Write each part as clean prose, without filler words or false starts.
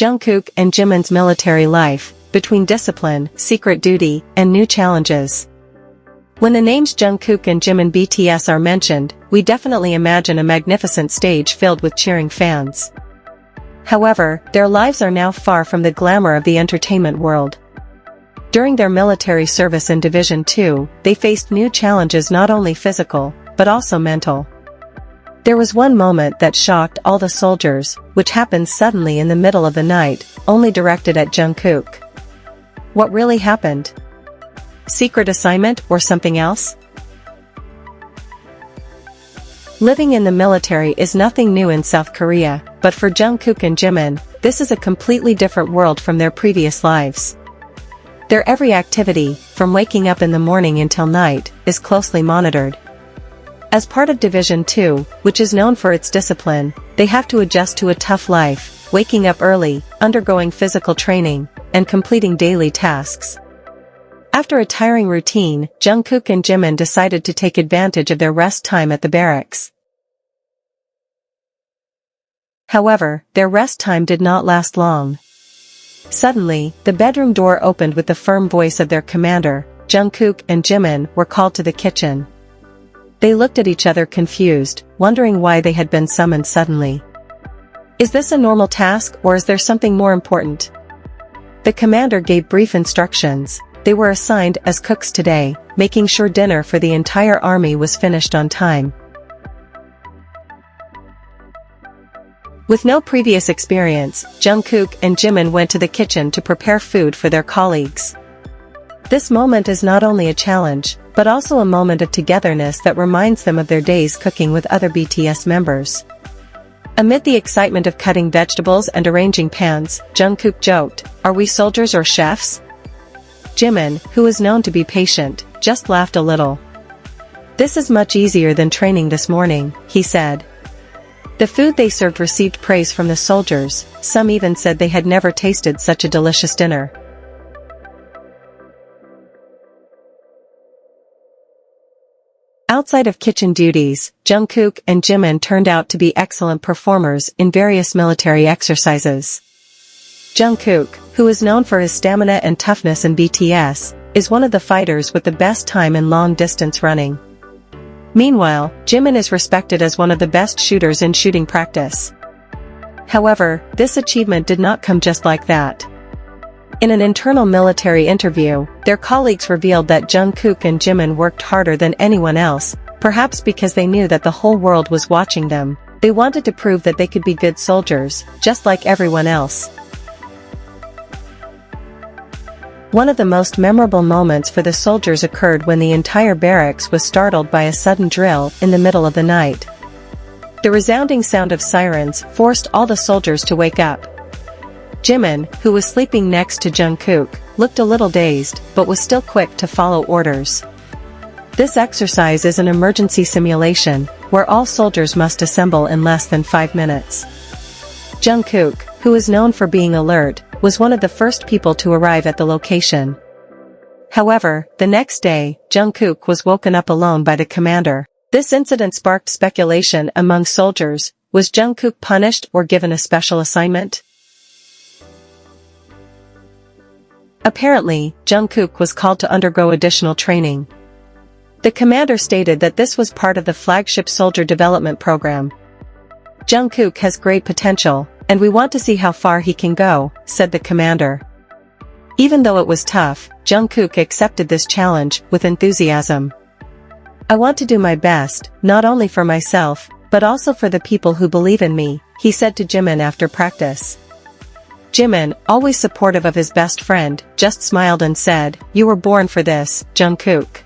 Jungkook and Jimin's military life, between discipline, secret duty, and new challenges. When the names Jungkook and Jimin BTS are mentioned, we definitely imagine a magnificent stage filled with cheering fans. However, their lives are now far from the glamour of the entertainment world. During their military service in Division 2, they faced new challenges not only physical, but also mental. There was one moment that shocked all the soldiers, which happened suddenly in the middle of the night, only directed at Jungkook. What really happened? Secret assignment or something else? Living in the military is nothing new in South Korea, but for Jungkook and Jimin, this is a completely different world from their previous lives. Their every activity, from waking up in the morning until night, is closely monitored. As part of Division 2, which is known for its discipline, they have to adjust to a tough life, waking up early, undergoing physical training, and completing daily tasks. After a tiring routine, Jungkook and Jimin decided to take advantage of their rest time at the barracks. However, their rest time did not last long. Suddenly, the bedroom door opened with the firm voice of their commander. Jungkook and Jimin were called to the kitchen. They looked at each other confused, wondering why they had been summoned suddenly. Is this a normal task or is there something more important? The commander gave brief instructions. They were assigned as cooks today, making sure dinner for the entire army was finished on time. With no previous experience, Jungkook and Jimin went to the kitchen to prepare food for their colleagues. This moment is not only a challenge, but also a moment of togetherness that reminds them of their days cooking with other BTS members. Amid the excitement of cutting vegetables and arranging pans, Jungkook joked, "Are we soldiers or chefs?" Jimin, who is known to be patient, just laughed a little. "This is much easier than training this morning," he said. The food they served received praise from the soldiers, some even said they had never tasted such a delicious dinner. Outside of kitchen duties, Jungkook and Jimin turned out to be excellent performers in various military exercises. Jungkook, who is known for his stamina and toughness in BTS, is one of the fighters with the best time in long-distance running. Meanwhile, Jimin is respected as one of the best shooters in shooting practice. However, this achievement did not come just like that. In an internal military interview, their colleagues revealed that Jungkook and Jimin worked harder than anyone else, perhaps because they knew that the whole world was watching them. They wanted to prove that they could be good soldiers, just like everyone else. One of the most memorable moments for the soldiers occurred when the entire barracks was startled by a sudden drill in the middle of the night. The resounding sound of sirens forced all the soldiers to wake up. Jimin, who was sleeping next to Jungkook, looked a little dazed, but was still quick to follow orders. This exercise is an emergency simulation, where all soldiers must assemble in less than 5 minutes. Jungkook, who is known for being alert, was one of the first people to arrive at the location. However, the next day, Jungkook was woken up alone by the commander. This incident sparked speculation among soldiers. Was Jungkook punished or given a special assignment? Apparently, Jungkook was called to undergo additional training. The commander stated that this was part of the flagship soldier development program. "Jungkook has great potential, and we want to see how far he can go," said the commander. Even though it was tough, Jungkook accepted this challenge with enthusiasm. "I want to do my best, not only for myself, but also for the people who believe in me," he said to Jimin after practice. Jimin, always supportive of his best friend, just smiled and said, "You were born for this, Jungkook."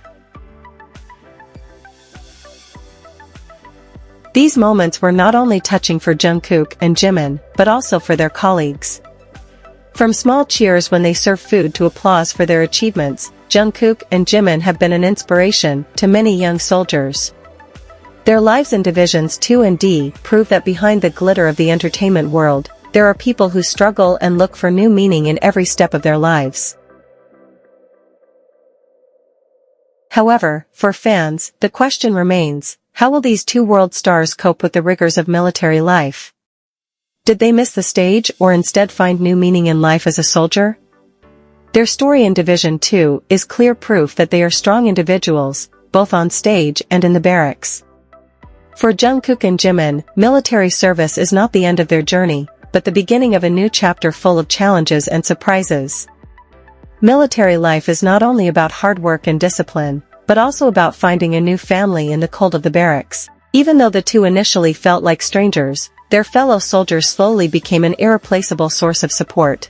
These moments were not only touching for Jungkook and Jimin, but also for their colleagues. From small cheers when they serve food to applause for their achievements, Jungkook and Jimin have been an inspiration to many young soldiers. Their lives in Divisions 2 and D prove that behind the glitter of the entertainment world, there are people who struggle and look for new meaning in every step of their lives. However, for fans, the question remains, how will these two world stars cope with the rigors of military life? Did they miss the stage or instead find new meaning in life as a soldier? Their story in Division 2 is clear proof that they are strong individuals, both on stage and in the barracks. For Jungkook and Jimin, military service is not the end of their journey, but the beginning of a new chapter full of challenges and surprises. Military life is not only about hard work and discipline, but also about finding a new family in the cold of the barracks. Even though the two initially felt like strangers, their fellow soldiers slowly became an irreplaceable source of support.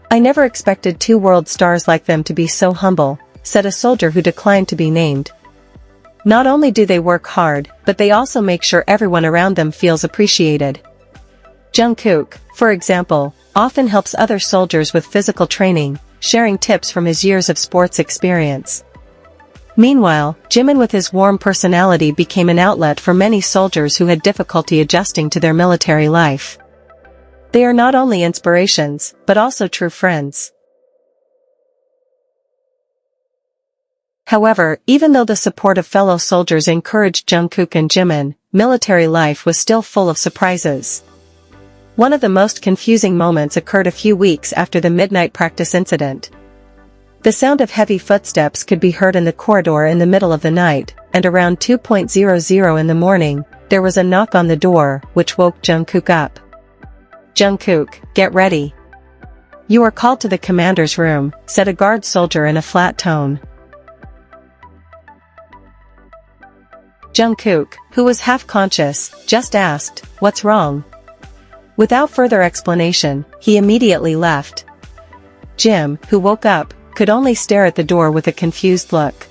"I never expected two world stars like them to be so humble," said a soldier who declined to be named. "Not only do they work hard, but they also make sure everyone around them feels appreciated." Jungkook, for example, often helps other soldiers with physical training, sharing tips from his years of sports experience. Meanwhile, Jimin with his warm personality became an outlet for many soldiers who had difficulty adjusting to their military life. They are not only inspirations, but also true friends. However, even though the support of fellow soldiers encouraged Jungkook and Jimin, military life was still full of surprises. One of the most confusing moments occurred a few weeks after the midnight practice incident. The sound of heavy footsteps could be heard in the corridor in the middle of the night, and around 2:00 in the morning, there was a knock on the door, which woke Jungkook up. "Jungkook, get ready. You are called to the commander's room," said a guard soldier in a flat tone. Jungkook, who was half conscious, just asked, "What's wrong?" Without further explanation, he immediately left. Jim, who woke up, could only stare at the door with a confused look.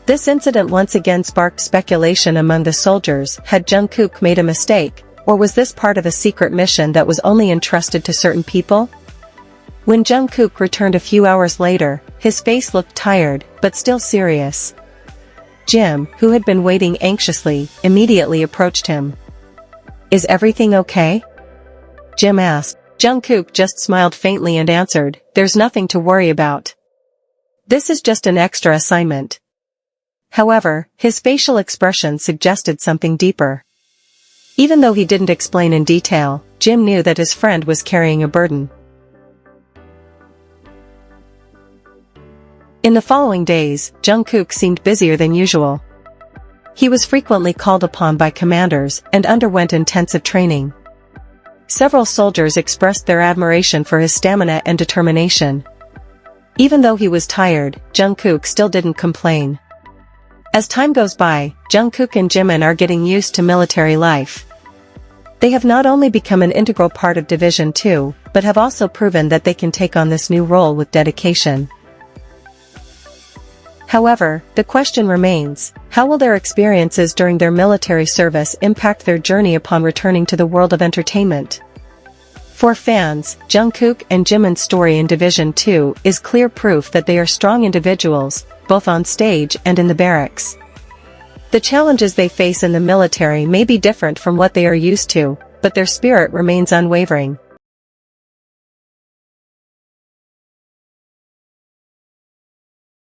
This incident once again sparked speculation among the soldiers. Had Jungkook made a mistake, or was this part of a secret mission that was only entrusted to certain people? When Jungkook returned a few hours later, his face looked tired, but still serious. Jim, who had been waiting anxiously, immediately approached him. "Is everything okay?" Jim asked. Jungkook just smiled faintly and answered, "There's nothing to worry about. This is just an extra assignment." However, his facial expression suggested something deeper. Even though he didn't explain in detail, Jim knew that his friend was carrying a burden. In the following days, Jungkook seemed busier than usual. He was frequently called upon by commanders and underwent intensive training. Several soldiers expressed their admiration for his stamina and determination. Even though he was tired, Jungkook still didn't complain. As time goes by, Jungkook and Jimin are getting used to military life. They have not only become an integral part of Division 2, but have also proven that they can take on this new role with dedication. However, the question remains, how will their experiences during their military service impact their journey upon returning to the world of entertainment? For fans, Jungkook and Jimin's story in Division 2 is clear proof that they are strong individuals, both on stage and in the barracks. The challenges they face in the military may be different from what they are used to, but their spirit remains unwavering.